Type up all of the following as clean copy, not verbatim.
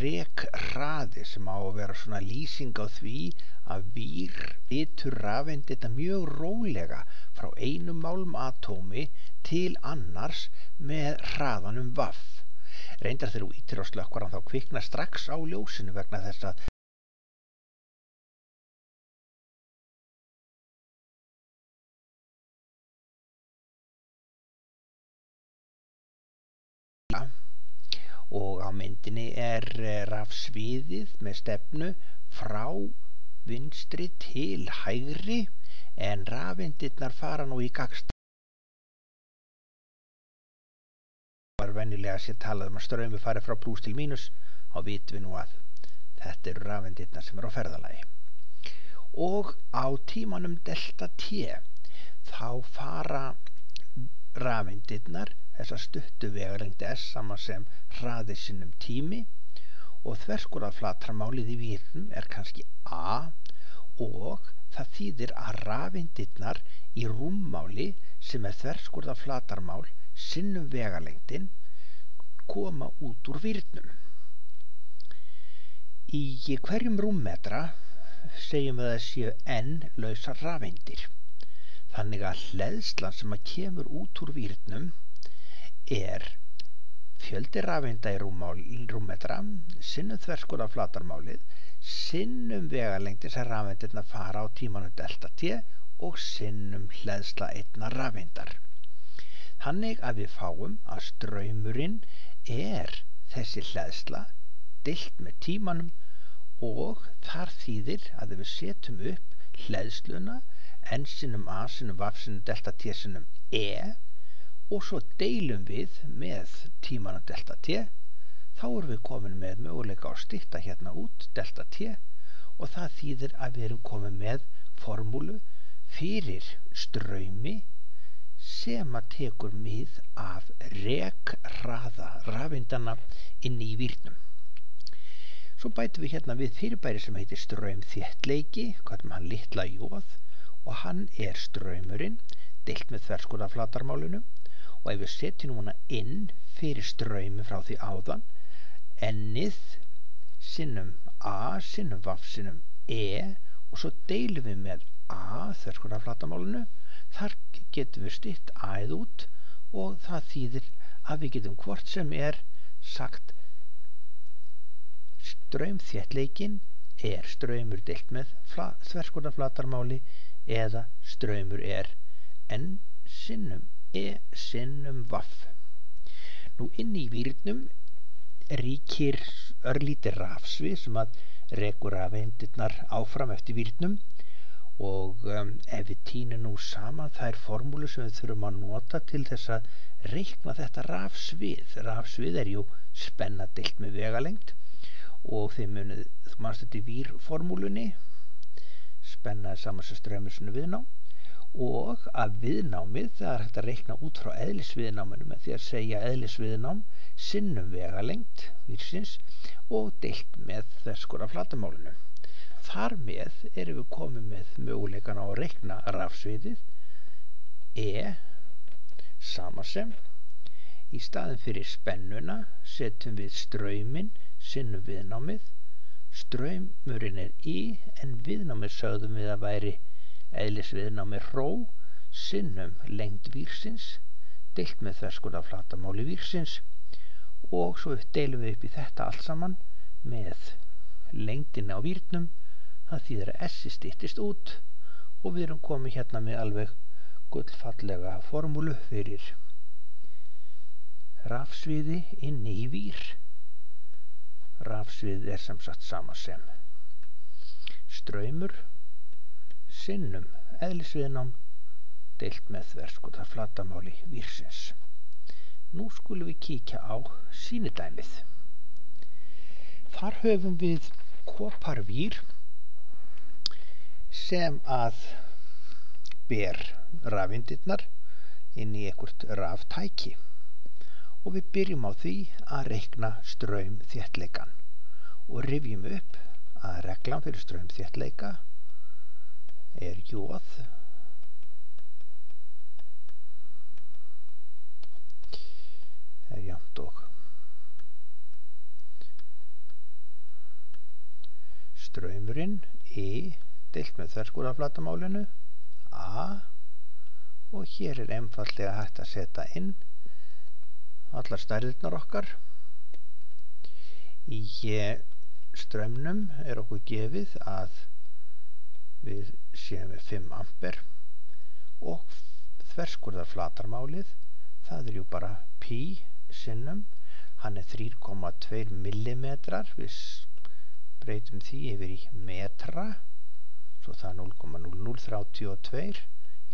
rekhraði sem á að vera svona lýsing á því að vír flytur rafeindirnar mjög rólega frá einu málmatómi til annars með hraðanum v. Reyndar þegar þú ýtir á slökkvarann þá kviknar strax á ljósinu vegna þess að og á myndinni rafsviðið með stefnu frá vinstri til hægri en rafeindirnar fara nú í gagnstæða. Var venjulega sé talað að straumur fari frá plús til mínus, þá vitum við nú að þetta eru rafeindirnar sem eru á ferðalagi. Og á tímanum delta t þá fara rafeindirnar þessa stuttu vegalengd s saman sem hraði sinnum tími og þverskurðarflatarmálið í vírnum kannski a og það þýðir að rafeindirnar í rúmmáli sem þverskurðarflatarmál sinnum vegalengdin koma út úr vírnum. Í hverjum rúmmetra segjum við að séu n lausar rafeindir. Þannig að hleðslan sem kemur út úr vírnum fjöldi rafeinda í rúmmetra sinnum þverskurðarflatarmálið sinnum vegalengdin sem rafeindirnar fara á tímanum delta t og sinnum hleðsla einnar rafeindar. Þannig að við fáum að straumurinn þessi hleðsla deilt með tímanum og þar þýðir að ef við setjum upp hleðsluna n sinnum a sinnum v sinnum delta t sinnum e og svo deilum við með tímanum delta t, þá erum við komin með möguleika að stytta hérna út delta t og það þýðir að við erum komin með formúlu fyrir straumi sem tekur mið af rekhraða rafeindanna inni í vírnum. Svo bætum við hérna við fyrirbæri sem heitir straumþéttleiki, kallum hann litla jóð og hann straumurinn deilt með þverskurðarflatarmálinu og ef við setjum núna inn fyrir straumi frá því áðan n-ið sinnum a sinnum v sinnum e og svo deilum við með a þverskurðarflatarmálinu, þar getum við stytt a-ið út og það þýðir að við getum hvort sem sagt straumþéttleikinn straumur deilt með þverskurðarflatarmáli eða straumur n sinnum e sinnum v. Nú inn í vírnum ríkir örlítið rafsvið sem rekur rafeindirnar áfram eftir vírnum og ef við tínum nú saman þær formúlu sem við þurfum að nota til þess að reikna þetta rafsvið jú spenna deilt með vegalengd og þið munið, þú manst þetta í vírformúlunni, spenna saman sem straumur sinni viðnám og að viðnámið, það hægt að reikna út frá eðlisviðnáminu með því að segja eðlisviðnám sinnum vegalengd vírsins og deilt með þverskurðarflatarmálinu. Þar með erum við komið með möguleikan á að reikna rafsviðið sama sem í staðin fyrir spennuna setjum við strauminn sinnum viðnámið, straumurinn I en viðnámið sögðum við að væri eðlisviðnámið rho sinnum lengd vírsins deilt með þverskurðarflatarmáli vírsins og svo deilum við upp í þetta allt saman með lengdina á vírnum, það þýðir að S styttist út og við erum komið hérna með alveg gullfallega formúlu fyrir rafsviði inni í vír. Rafsviðið sem sagt sama sem straumur sinnum eðlisviðnám deilt með þverskurðarflatarmáli vírsins. Nú skulum við kíkja á sýnidæmið. Þar höfum við koparvír sem að ber rafeindirnar inn í eitthvert raftæki og við byrjum á því að reikna straumþéttleikan og rifjum upp að reglan fyrir straumþéttleika jóð jafnt og straumurinn I deilt með þverskurðarflatarmálinu A, og hér einfaldlega hægt að setja inn allar stærðirnar okkar. Í straumnum okkur gefið að við séum með 5 ampere og þverskurðarflatarmálið, það jú bara pi sinnum, hann 3,2 millimetrar, við breytum því yfir í metra, svo það 0,0032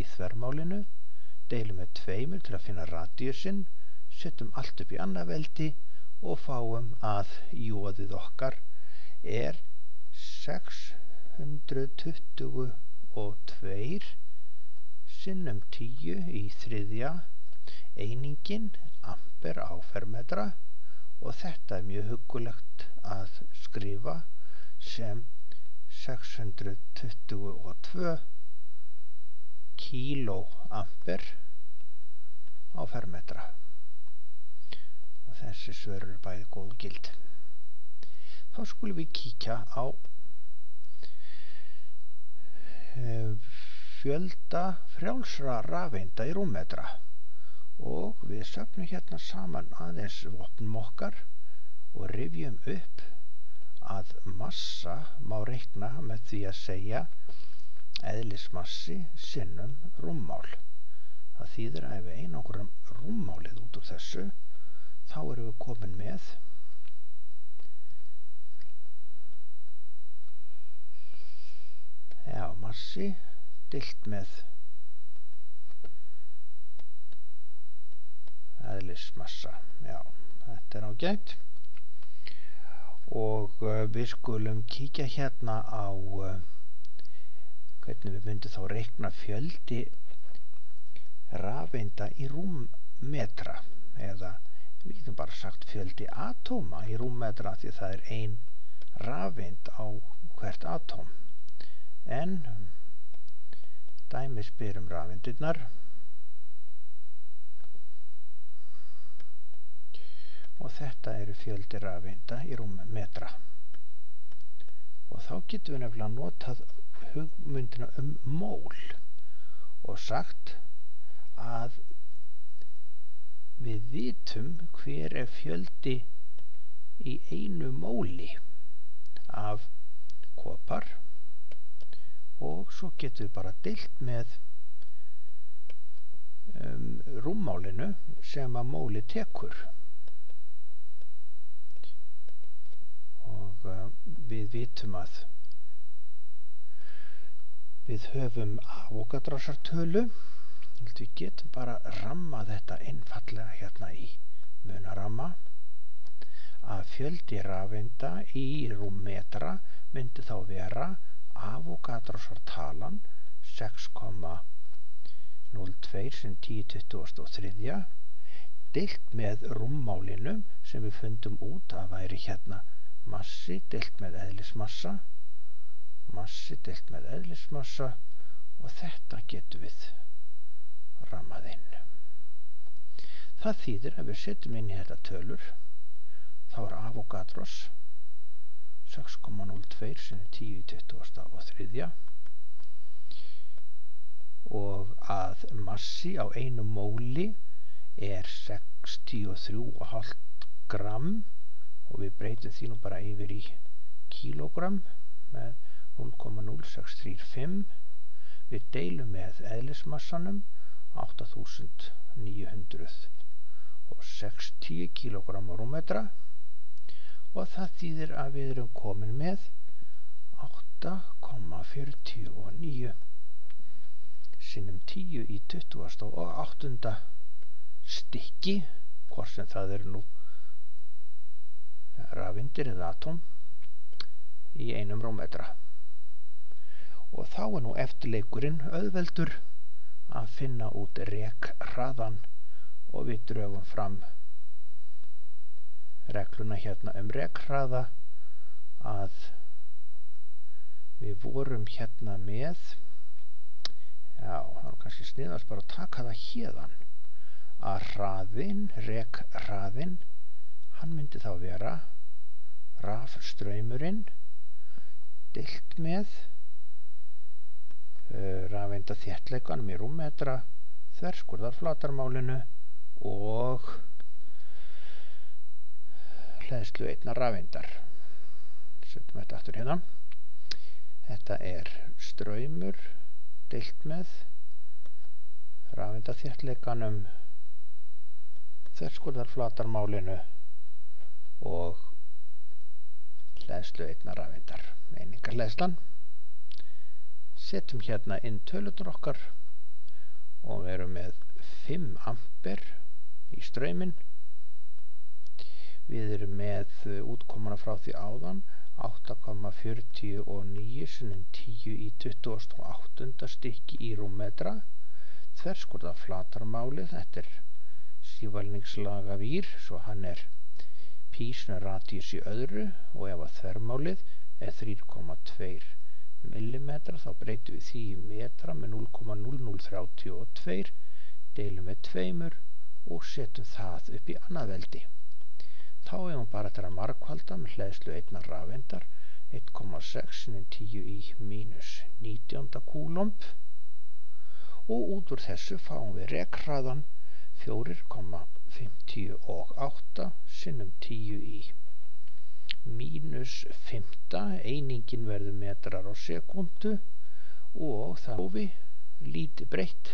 í þvermálinu, deilum með 2 til að finna radíusinn, setjum allt upp í annað veldi og fáum að jóðið okkar 622 sinnum 10 í þriðja einingin ampere á fermetra, og þetta mjög huggulegt að skrifa sem 622 kílóampere á fermetra, og þessi svör bæði góð og gild. Þá skulum við kíkja á fjölda frjálsra rafeinda í rúmmetra, og við söfnum hérna saman aðeins vopnum okkar og rifjum upp að massa má reikna með því að segja eðlismassi sinnum rúmmál. Það þýðir að ef við einangrum rúmmálið út úr þessu, þá erum við komin með massi deilt með eðlismassa. Já, þetta ágætt. Og við skulum kíkja hérna á hvernig við myndum þá reikna fjöldi rafeinda í rúmmetra, eða við getum bara sagt fjöldi atóma í rúmmetra, því það 1 rafeind á hvert atóm. En dæmi spyr rafeindirnar, og þetta fjöldi rafeinda í rúmmetra. Og þá getum við nefnilega notað hugmyndina mól og sagt að við vitum hver fjöldi í 1 móli af kopar, og svo getum við bara deilt með rúmmálinu sem að móli tekur. Og við vitum að við höfum Avogadrosartölu. Við getum bara ramma þetta einfallega hérna í munaramma, að fjöldi rafeinda í rúmmetra myndi þá vera Avogadrosartalan 6,02 sem 1023 deilt með rúmmálinu sem við fundum út að væri hérna massi deilt með eðlismassa, massi deilt með eðlismassa, og þetta getum við rammað inn. Það þýðir að við setjum inn í þetta tölur, þá Avogadros 6,02 sem 1023 og að massi á 1 móli 63,5 gram, og við breytum því nú bara yfir í kílógram með 0,0635. Við deilum með eðlismassanum 8.960 kílógram á rúmmetra, og það þýðir að við erum komin með 8,49 sinnum 10 í 28. stykki, hvort sem það nú rafeindir eða atóm í 1 rúmmetra. Og þá nú eftirleikurinn auðveldur að finna út rekhraðan, og við drögum fram regluna hérna rekhraða, að við vorum hérna með, já, það kannski sniðast bara að taka það héðan, að rekhraðinn, hann myndi þá vera rafstraumurinn deilt með rafeindaþéttleikanum í rúmmetra, þverskurðarflatarmálinu og hleðslu einnar rafeindar. Setjum þetta aftur hérna. Þetta er straumur deilt með rafeindaþéttleikanum, þverskurðarflatarmálinu og hleðslu einnar rafeindar, einingarhleðslan. Setjum hérna inn tölutur okkar og við erum með 5 ampere í strauminn. Við erum með útkomuna frá því áðan 8,49 sinnum 10 í 28. stykki í rúmmetra. Þverskurðarflatarmálið, þetta er sívalningslaga vír, svo hann er písnur radíus í öðru, og ef að þvermálið er 3,2 millimetra þá breytum við því í metra með 0,0032, deilum með 2 og setjum það upp í annað veldi. Þá eigum bara til að margfalda með hleðslu einnar rafeindar 1,6 sinnum 10 í mínus 19 kúlomb og út úr þessu fáum við rekhraðan 4,58 sinnum 10 í mínus 5, einingin verður metrar á sekundu og það er lítið breytt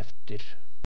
eftir